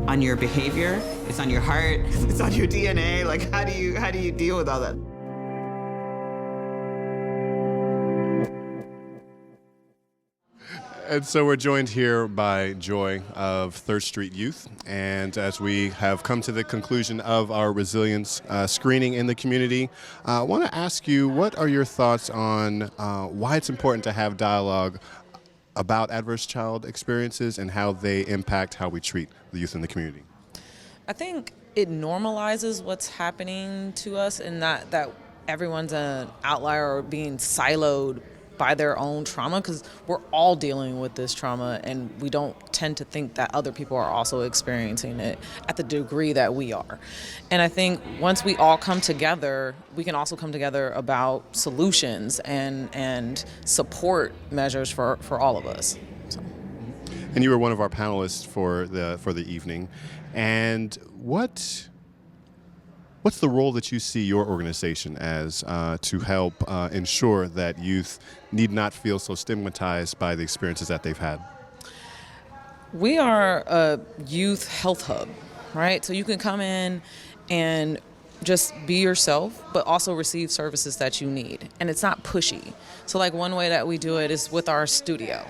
on your behavior, it's on your heart, it's on your DNA. Like, how do you deal with all that? And so we're joined here by Joy of Third Street Youth. And as we have come to the conclusion of our resilience screening in the community, I want to ask you, what are your thoughts on why it's important to have dialogue about adverse child experiences and how they impact how we treat the youth in the community? I think it normalizes what's happening to us, and not that everyone's an outlier or being siloed by their own trauma, because we're all dealing with this trauma and we don't tend to think that other people are also experiencing it at the degree that we are. And I think once we all come together, we can also come together about solutions and support measures for all of us. So. And you were one of our panelists for the evening. And what's the role that you see your organization as to help ensure that youth need not feel so stigmatized by the experiences that they've had? We are a youth health hub, right? So you can come in and just be yourself, but also receive services that you need. And it's not pushy. So like one way that we do it is with our studio.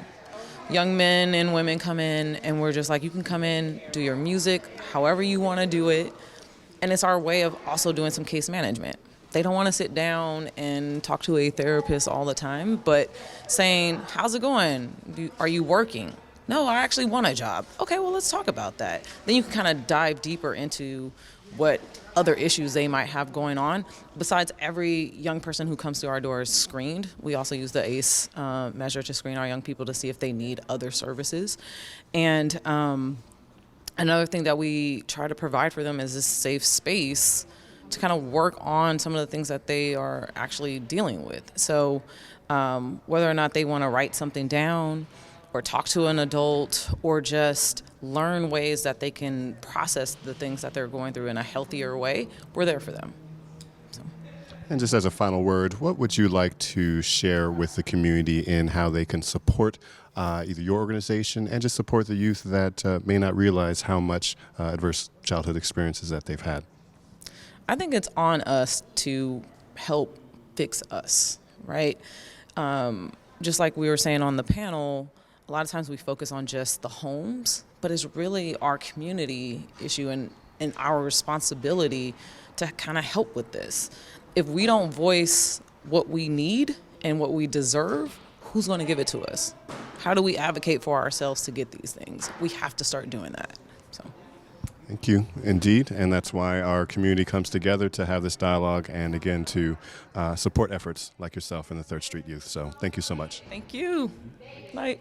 Young men and women come in and we're just like, you can come in, do your music, however you want to do it. And it's our way of also doing some case management. They don't want to sit down and talk to a therapist all the time, but saying, how's it going? Are you working? No, I actually want a job. Okay, well, let's talk about that. Then you can kind of dive deeper into what other issues they might have going on. Besides, every young person who comes through our door is screened. We also use the ACE measure to screen our young people to see if they need other services. And another thing that we try to provide for them is this safe space to kind of work on some of the things that they are actually dealing with. So whether or not they want to write something down or talk to an adult or just learn ways that they can process the things that they're going through in a healthier way, we're there for them. So. And just as a final word, what would you like to share with the community in how they can support either your organization and just support the youth that may not realize how much adverse childhood experiences that they've had? I think it's on us to help fix us, right? Just like we were saying on the panel, a lot of times we focus on just the homes, but it's really our community issue and our responsibility to kind of help with this. If we don't voice what we need and what we deserve, who's going to give it to us? How do we advocate for ourselves to get these things? We have to start doing that. So. Thank you, indeed. And that's why our community comes together to have this dialogue and, again, to support efforts like yourself in the Third Street Youth. So thank you so much. Thank you. Night.